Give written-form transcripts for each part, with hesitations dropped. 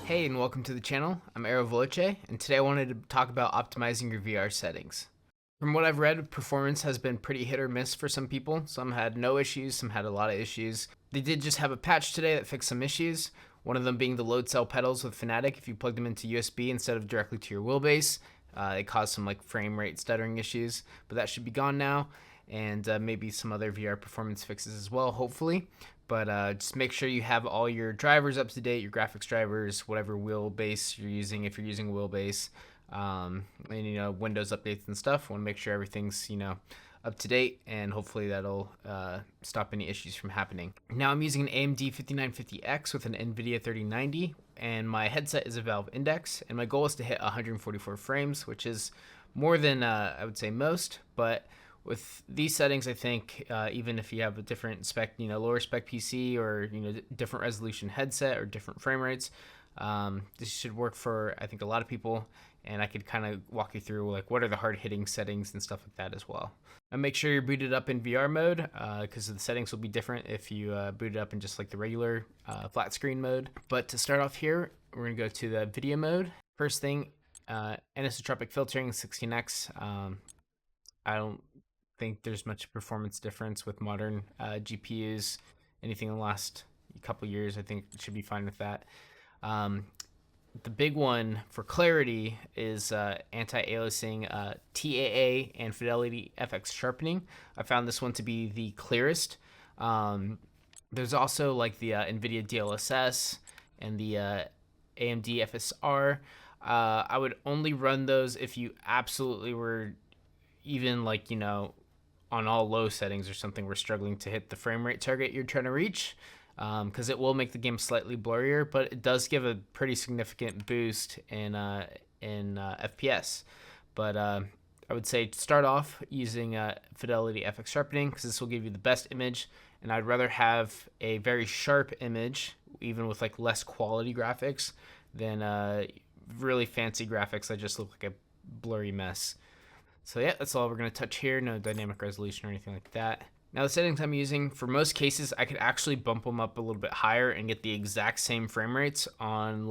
Hey, and welcome to the channel. I'm Aero Voloce, and today I wanted to talk about optimizing your VR settings. From what I've read, performance has been pretty hit or miss for some people. Some had no issues, some had a lot of issues. They did just have a patch today that fixed some issues, one of them being the load cell pedals with Fnatic. If you plug them into USB instead of directly to your wheelbase, it caused some frame rate stuttering issues, but that should be gone now, and maybe some other VR performance fixes as well, hopefully. But just make sure you have all your drivers up to date, your graphics drivers, whatever wheelbase you're using, if you're using wheelbase, and Windows updates and stuff. Want to make sure everything's up to date, and hopefully that'll stop any issues from happening. Now I'm using an AMD 5950X with an NVIDIA 3090, and my headset is a Valve Index, and my goal is to hit 144 frames, which is more than I would say most, but with these settings, I think even if you have a different spec, lower spec PC or different resolution headset or different frame rates, this should work for I think a lot of people. And I could kind of walk you through what are the hard hitting settings and stuff like that as well. And make sure you're booted up in VR mode because the settings will be different if you boot it up in just the regular flat screen mode. But to start off here, we're gonna go to the video mode. First thing, anisotropic filtering 16x. I don't think there's much performance difference with modern GPUs. Anything in the last couple years, I think it should be fine with that. The big one for clarity is anti-aliasing TAA and Fidelity FX sharpening. I found this one to be the clearest. There's also the NVIDIA DLSS and the AMD FSR. I would only run those if you absolutely were even on all low settings or something, we're struggling to hit the frame rate target you're trying to reach, because it will make the game slightly blurrier, but it does give a pretty significant boost in FPS. But I would say start off using Fidelity FX sharpening because this will give you the best image, and I'd rather have a very sharp image, even with less quality graphics, than really fancy graphics that just look like a blurry mess. So yeah, that's all we're going to touch here. No dynamic resolution or anything like that. Now the settings I'm using, for most cases, I could actually bump them up a little bit higher and get the exact same frame rates on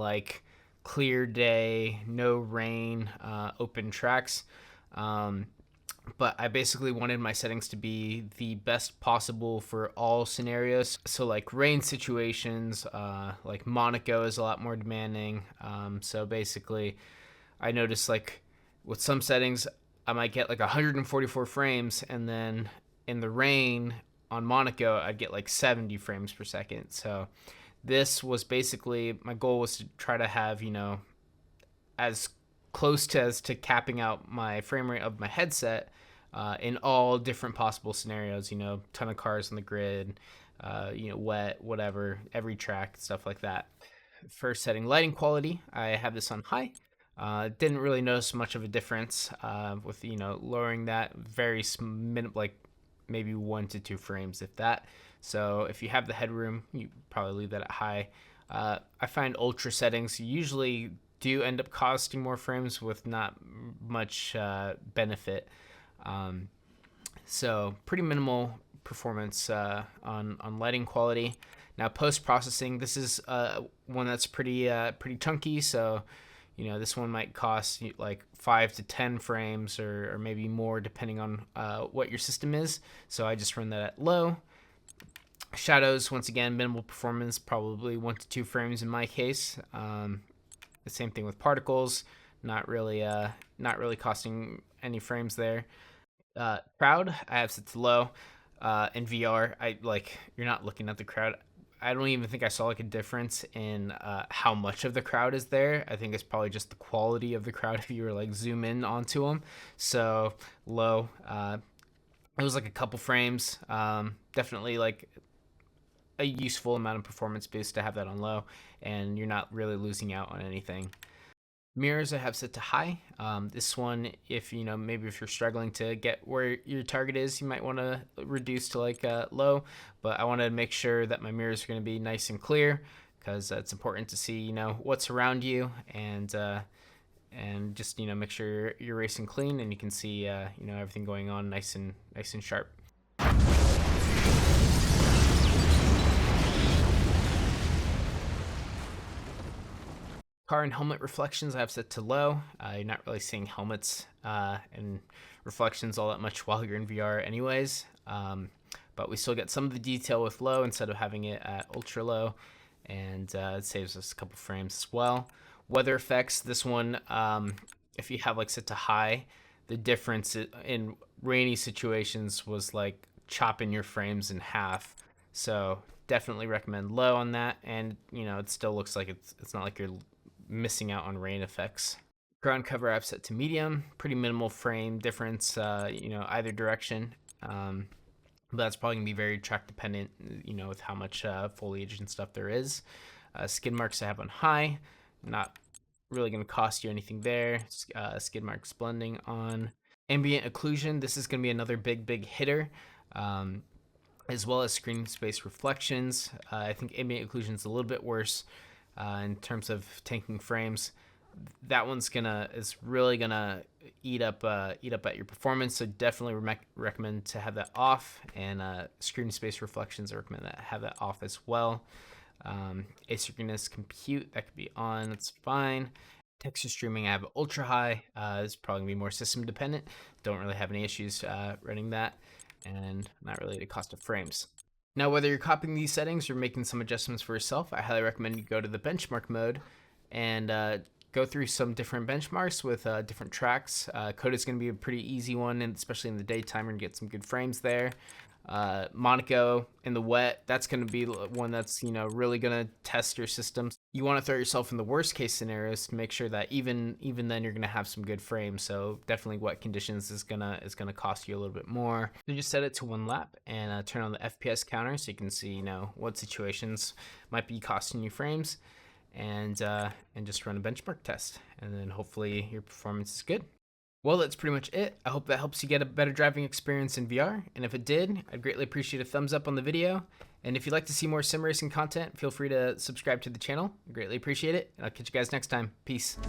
clear day, no rain, open tracks. But I basically wanted my settings to be the best possible for all scenarios. So rain situations, Monaco is a lot more demanding. So basically I noticed with some settings, I might get 144 frames, and then in the rain on Monaco, I'd get 70 frames per second. So this was basically, my goal was to try to have, as close to capping out my frame rate of my headset in all different possible scenarios, ton of cars on the grid, wet, whatever, every track, stuff like that. First setting, lighting quality, I have this on high. Didn't really notice much of a difference with lowering that very maybe 1 to 2 frames if that. So if you have the headroom, you probably leave that at high. I find ultra settings usually do end up costing more frames with not much benefit. So pretty minimal performance on lighting quality. Now post-processing, this is one that's pretty chunky, so this one might cost 5 to 10 frames or maybe more depending on what your system is. So I just run that at low. Shadows, once again, minimal performance, probably 1 to 2 frames in my case. The same thing with particles, not really costing any frames there. Crowd, I have set to low. In VR, you're not looking at the crowd. I don't even think I saw a difference in how much of the crowd is there. I think it's probably just the quality of the crowd if you were zoom in onto them. So low. It was a couple frames. Definitely a useful amount of performance boost to have that on low, and you're not really losing out on anything. Mirrors I have set to high. This one, if maybe if you're struggling to get where your target is, you might want to reduce to low, but I want to make sure that my mirrors are going to be nice and clear because it's important to see what's around you, and just make sure you're racing clean and you can see everything going on nice and sharp. Car and helmet reflections I have set to low. You're not really seeing helmets and reflections all that much while you're in VR anyways. But we still get some of the detail with low instead of having it at ultra low, and it saves us a couple frames as well. Weather effects, this one, if you have like set to high, the difference in rainy situations was like chopping your frames in half. So definitely recommend low on that, and it still looks like it's not like you're missing out on rain effects. Ground cover I've set to medium, pretty minimal frame difference, either direction. But that's probably gonna be very track dependent, with how much foliage and stuff there is. Skid marks I have on high, not really gonna cost you anything there. Skid marks blending on. Ambient occlusion, this is gonna be another big hitter. As well as screen space reflections. I think ambient occlusion is a little bit worse in terms of tanking frames. That one's is really gonna eat up at your performance. So definitely recommend to have that off. And screen space reflections, I recommend that have that off as well. Asynchronous compute, that could be on. That's fine. Texture streaming I have ultra high. It's probably gonna be more system dependent. Don't really have any issues running that, and not really the cost of frames. Now, whether you're copying these settings or making some adjustments for yourself, I highly recommend you go to the benchmark mode and go through some different benchmarks with different tracks. Code is going to be a pretty easy one, and especially in the daytime, we're going to get some good frames there. Monaco in the wet, that's going to be one that's really going to test your system. You want to throw yourself in the worst case scenarios to make sure that even then you're going to have some good frames. So definitely wet conditions is gonna cost you a little bit more. So just set it to 1 lap and turn on the FPS counter so you can see what situations might be costing you frames, and just run a benchmark test, and then hopefully your performance is good. Well, that's pretty much it. I hope that helps you get a better driving experience in VR. And if it did, I'd greatly appreciate a thumbs up on the video. And if you'd like to see more sim racing content, feel free to subscribe to the channel. I greatly appreciate it. And I'll catch you guys next time. Peace.